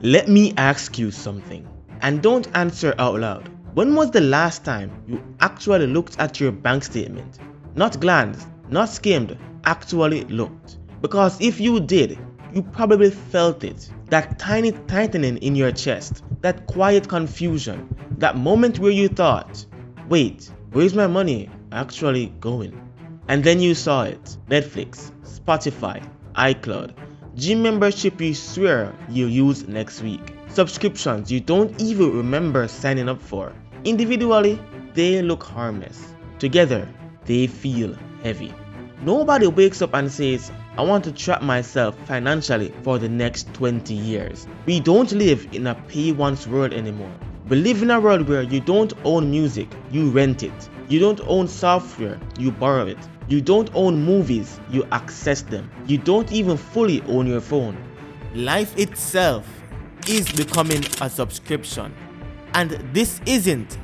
Let me ask you something, and don't answer out loud. When was the last time you actually looked at your bank statement? Not glanced, not skimmed, actually looked. Because if you did, you probably felt it. That tiny tightening in your chest, that quiet confusion, that moment where you thought, wait, where's my money actually going? And then you saw it. Netflix, Spotify, iCloud, gym membership you swear you'll use next week, subscriptions you don't even remember signing up for. Individually, they look harmless. Together, they feel heavy. Nobody wakes up and says, I want to trap myself financially for the next 20 years. We don't live in a pay once world anymore. We live in a world where you don't own music, you rent it. You don't own software, you borrow it. You don't own movies, you access them. You don't even fully own your phone. Life itself is becoming a subscription. And this isn't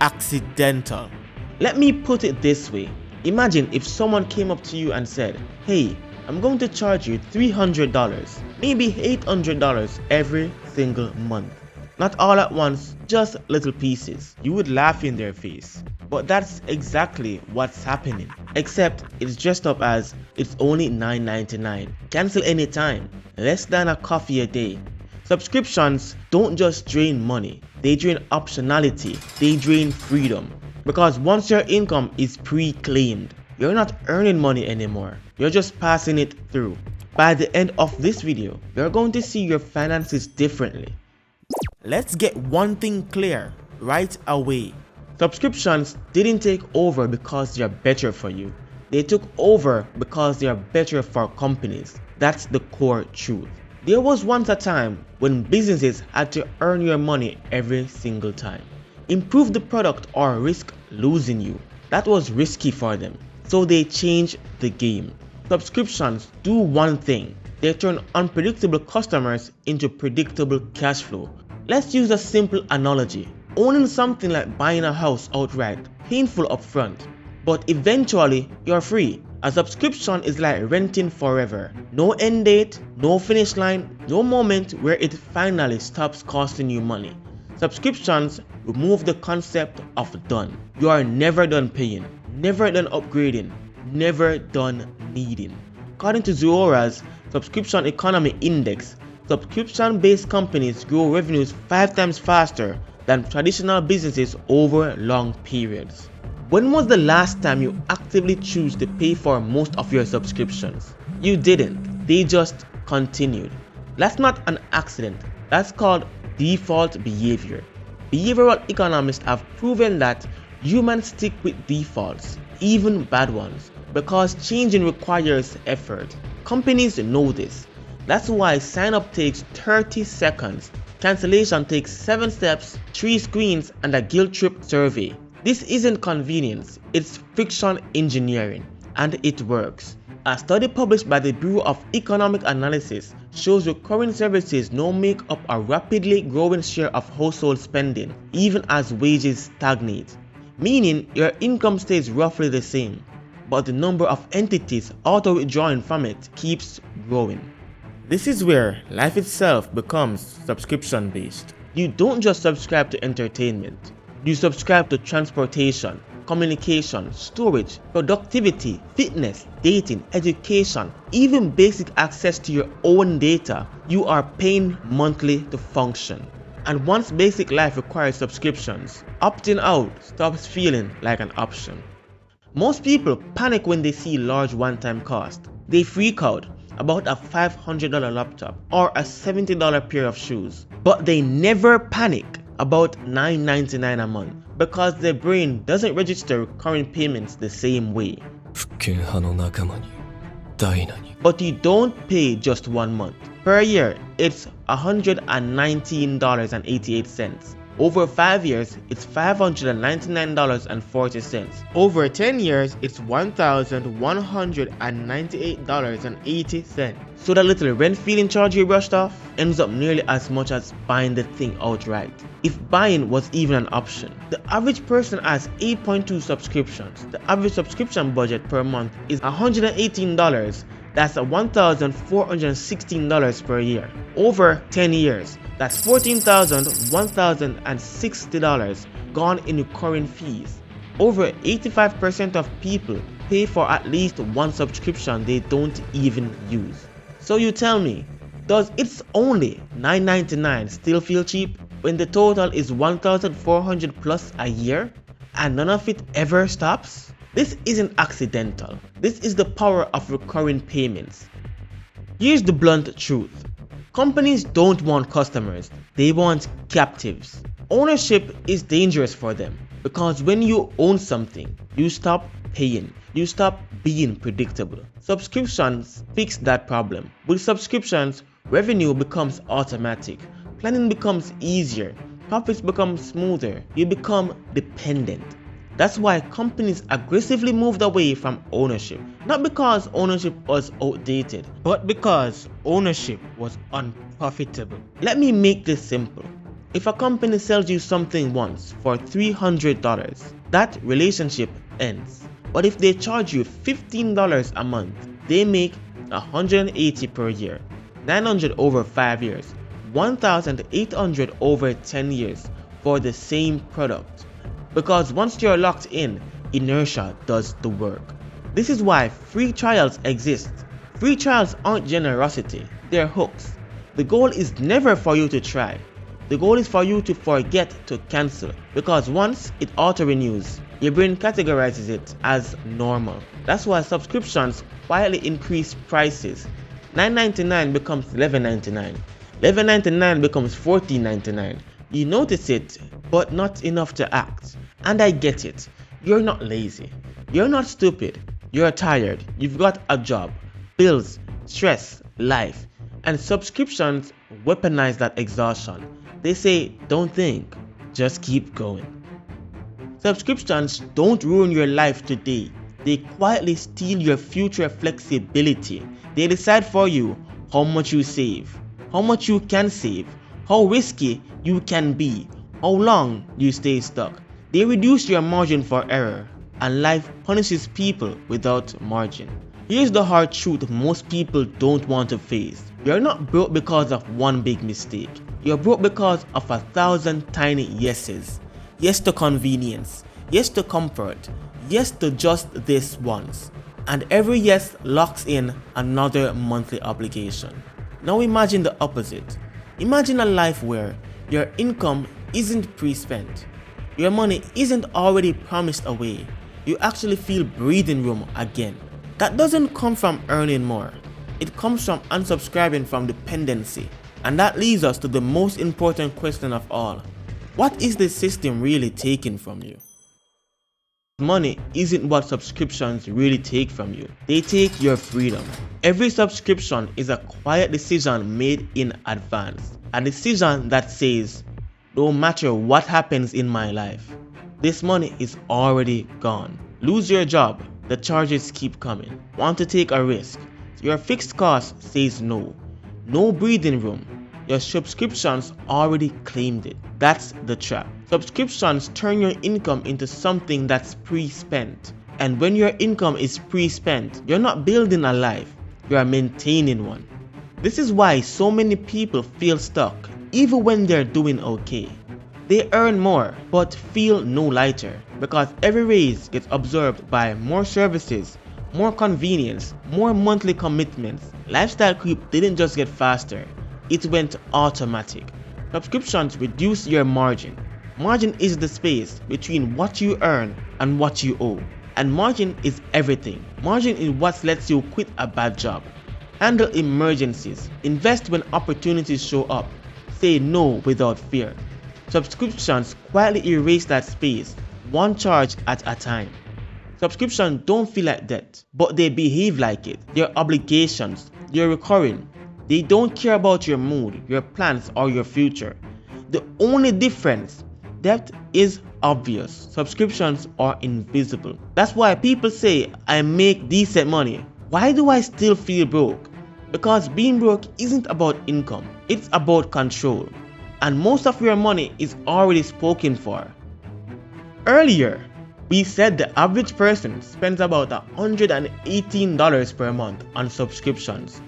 accidental. Let me put it this way. Imagine if someone came up to you and said, hey, I'm going to charge you $300, maybe $800 every single month. Not all at once, just little pieces. You would laugh in their face. But that's exactly what's happening. Except it's dressed up as it's only $9.99. Cancel anytime. Less than a coffee a day. Subscriptions don't just drain money. They drain optionality. They drain freedom. Because once your income is pre-claimed, you're not earning money anymore. You're just passing it through. By the end of this video, you're going to see your finances differently. Let's get one thing clear right away. Subscriptions didn't take over because they're better for you. They took over because they are better for companies. That's the core truth. There was once a time when businesses had to earn your money every single time. Improve the product or risk losing you. That was risky for them. So they changed the game. Subscriptions do one thing. They turn unpredictable customers into predictable cash flow. Let's use a simple analogy. Owning something like buying a house outright, painful upfront, but eventually you're free. A subscription is like renting forever. No end date, no finish line, no moment where it finally stops costing you money. Subscriptions remove the concept of done. You are never done paying, never done upgrading, never done needing. According to Zuora's Subscription Economy Index, subscription-based companies grow revenues 5 times faster than traditional businesses over long periods. When was the last time you actively chose to pay for most of your subscriptions? You didn't. They just continued. That's not an accident. That's called default behavior. Behavioral economists have proven that humans stick with defaults, even bad ones, because changing requires effort. Companies know this. That's why sign-up takes 30 seconds, cancellation takes 7 steps, 3 screens, and a guilt trip survey. This isn't convenience, it's friction engineering, and it works. A study published by the Bureau of Economic Analysis shows recurring services now make up a rapidly growing share of household spending, even as wages stagnate. Meaning your income stays roughly the same, but the number of entities auto-withdrawing from it keeps growing. This is where life itself becomes subscription-based. You don't just subscribe to entertainment. You subscribe to transportation, communication, storage, productivity, fitness, dating, education, even basic access to your own data. You are paying monthly to function. And once basic life requires subscriptions, opting out stops feeling like an option. Most people panic when they see large one-time cost. They freak out about a $500 laptop or a $70 pair of shoes. But they never panic about $9.99 a month because their brain doesn't register current payments the same way. But you don't pay just 1 month. Per year, it's $119.88. Over 5 years, it's $599.40. Over 10 years, it's $1,198.80. So that little rent feeling charge you brushed off ends up nearly as much as buying the thing outright, if buying was even an option. The average person has 8.2 subscriptions. The average subscription budget per month is $118 That's $1,416 per year. Over 10 years, that's $1,60 gone in recurring fees. Over 85% of people pay for at least one subscription they don't even use. So you tell me, does it's only $9.99 still feel cheap when the total is $1,400 plus a year and none of it ever stops? This isn't accidental. This is the power of recurring payments. Here's the blunt truth. Companies don't want customers, they want captives. Ownership is dangerous for them because when you own something, you stop paying. You stop being predictable. Subscriptions fix that problem. With subscriptions, revenue becomes automatic. Planning becomes easier. Profits become smoother. You become dependent. That's why companies aggressively moved away from ownership. Not because ownership was outdated, but because ownership was unprofitable. Let me make this simple. If a company sells you something once for $300, that relationship ends. But if they charge you $15 a month, they make $180 per year, $900 over 5 years, $1,800 over 10 years for the same product. Because once you're locked in, inertia does the work. This is why free trials exist. Free trials aren't generosity, they're hooks. The goal is never for you to try. The goal is for you to forget to cancel, because once it auto-renews, your brain categorizes it as normal. That's why subscriptions quietly increase prices. $9.99 becomes $11.99. $11.99 becomes $14.99. You notice it, but not enough to act. And I get it. You're not lazy. You're not stupid. You're tired. You've got a job, bills, stress, life. And subscriptions weaponize that exhaustion. They say, don't think, just keep going. Subscriptions don't ruin your life today. They quietly steal your future flexibility. They decide for you how much you save, how much you can save, how risky you can be, how long you stay stuck. They reduce your margin for error, and life punishes people without margin. Here's the hard truth most people don't want to face. You're not broke because of one big mistake. You're broke because of 1,000 tiny yeses. Yes to convenience. Yes to comfort. Yes to just this once. And every yes locks in another monthly obligation. Now imagine the opposite. Imagine a life where your income isn't pre-spent. Your money isn't already promised away. You actually feel breathing room again. That doesn't come from earning more. It comes from unsubscribing from dependency. And that leads us to the most important question of all. What is the system really taking from you? Money isn't what subscriptions really take from you. They take your freedom. Every subscription is a quiet decision made in advance. A decision that says, no matter what happens in my life, this money is already gone. Lose your job, the charges keep coming. Want to take a risk, your fixed cost says no. No breathing room. Your subscriptions already claimed it. That's the trap. Subscriptions turn your income into something that's pre-spent. And when your income is pre-spent, you're not building a life, you are maintaining one. This is why so many people feel stuck, even when they're doing okay. They earn more, but feel no lighter, because every raise gets absorbed by more services, more convenience, more monthly commitments. Lifestyle creep didn't just get faster, it went automatic. Subscriptions reduce your margin. Margin is the space between what you earn and what you owe. And margin is everything. Margin is what lets you quit a bad job, handle emergencies, invest when opportunities show up, say no without fear. Subscriptions quietly erase that space, one charge at a time. Subscriptions don't feel like debt, but they behave like it. They're obligations, they're recurring. They don't care about your mood, your plans, or your future. The only difference, debt is obvious, subscriptions are invisible. That's why people say, I make decent money. Why do I still feel broke? Because being broke isn't about income, it's about control. And most of your money is already spoken for. Earlier, We said the average person spends about $118 per month on subscriptions.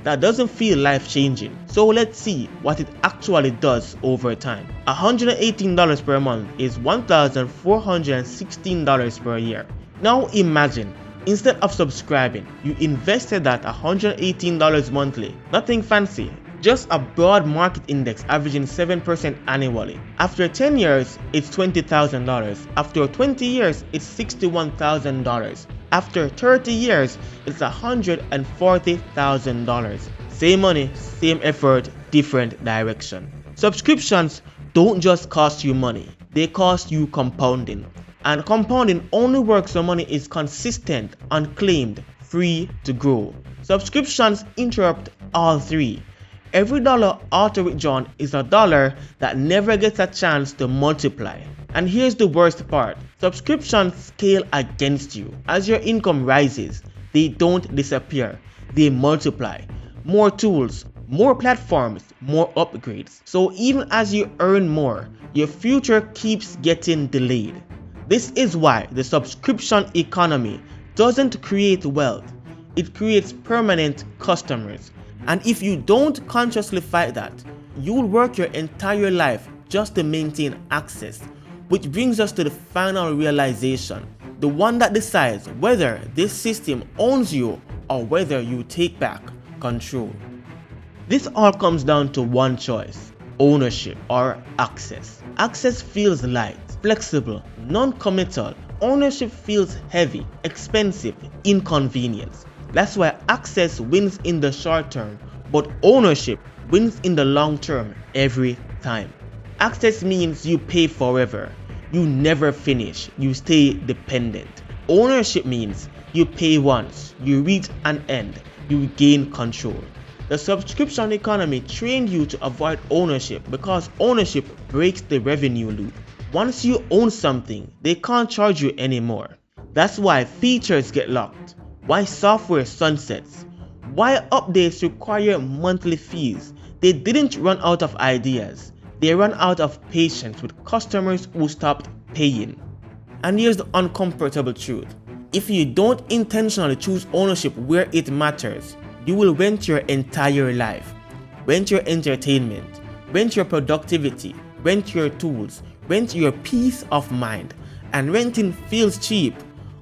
That doesn't feel life-changing, so let's see what it actually does over time. $118 per month is $1,416 per year. Now imagine, instead of subscribing, you invested that $118 monthly. Nothing fancy, just a broad market index averaging 7% annually. After 10 years, it's $20,000. After 20 years, it's $61,000. After 30 years, it's $140,000. Same money, same effort, different direction. Subscriptions don't just cost you money, they cost you compounding. And compounding only works when money is consistent, unclaimed, free to grow. Subscriptions interrupt all three. Every dollar auto-withdrawn is a dollar that never gets a chance to multiply. And here's the worst part. Subscriptions scale against you. As your income rises, they don't disappear. They multiply. More tools, more platforms, more upgrades. So even as you earn more, your future keeps getting delayed. This is why the subscription economy doesn't create wealth. It creates permanent customers. And if you don't consciously fight that, you'll work your entire life just to maintain access. Which brings us to the final realization, the one that decides whether this system owns you or whether you take back control. This all comes down to one choice: ownership or access. Access feels light, flexible, non-committal. Ownership feels heavy, expensive, inconvenient. That's why access wins in the short term, but ownership wins in the long term every time. Access means you pay forever. You never finish. You stay dependent. Ownership means you pay once, you reach an end, you gain control. The subscription economy trained you to avoid ownership because ownership breaks the revenue loop. Once you own something, they can't charge you anymore. That's why features get locked, why software sunsets, why updates require monthly fees. They didn't run out of ideas, they ran out of patience with customers who stopped paying. And here's the uncomfortable truth. If you don't intentionally choose ownership where it matters, you will rent your entire life. Rent your entertainment, rent your productivity, rent your tools, rent your peace of mind. And renting feels cheap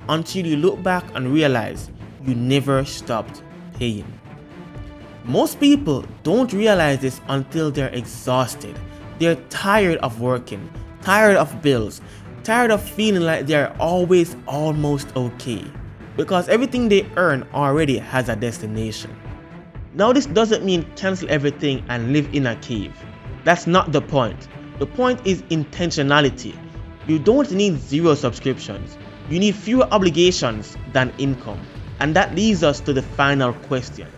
until you look back and realize you never stopped paying. Most people don't realize this until they're exhausted. They're tired of working, tired of bills, tired of feeling like they're always almost okay, because everything they earn already has a destination. Now this doesn't mean cancel everything and live in a cave. That's not the point. The point is intentionality. You don't need zero subscriptions. You need fewer obligations than income. And that leads us to the final question.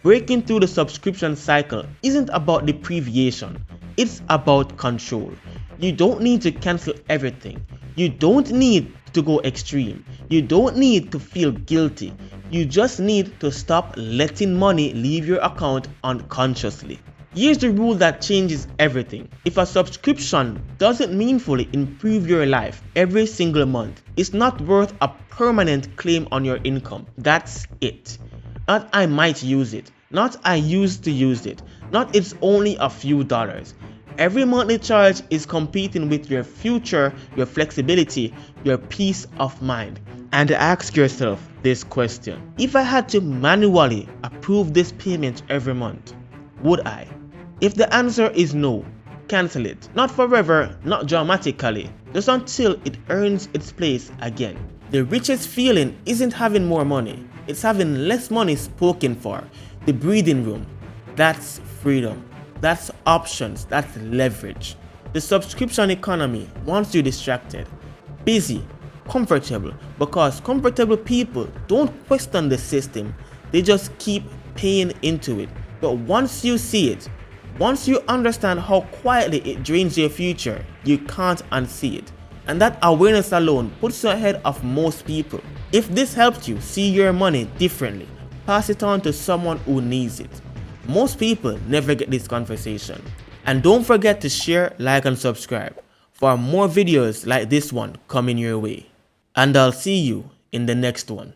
Breaking through the subscription cycle isn't about deprivation, it's about control. You don't need to cancel everything. You don't need to go extreme. You don't need to feel guilty. You just need to stop letting money leave your account unconsciously. Here's the rule that changes everything. If a subscription doesn't meaningfully improve your life every single month, it's not worth a permanent claim on your income. That's it. Not I might use it. Not I used to use it. Not it's only a few dollars. Every monthly charge is competing with your future, your flexibility, your peace of mind. And ask yourself this question. If I had to manually approve this payment every month, would I? If the answer is no, cancel it. Not forever, not dramatically, just until it earns its place again. The richest feeling isn't having more money, it's having less money spoken for. The breathing room, that's freedom. That's options, that's leverage. The subscription economy wants you distracted, busy, comfortable, because comfortable people don't question the system, they just keep paying into it. But once you see it, once you understand how quietly it drains your future, you can't unsee it. And that awareness alone puts you ahead of most people. If this helps you see your money differently, pass it on to someone who needs it. Most people never get this conversation. And don't forget to share, like, and subscribe. for more videos like this one coming your way. And I'll see you in the next one.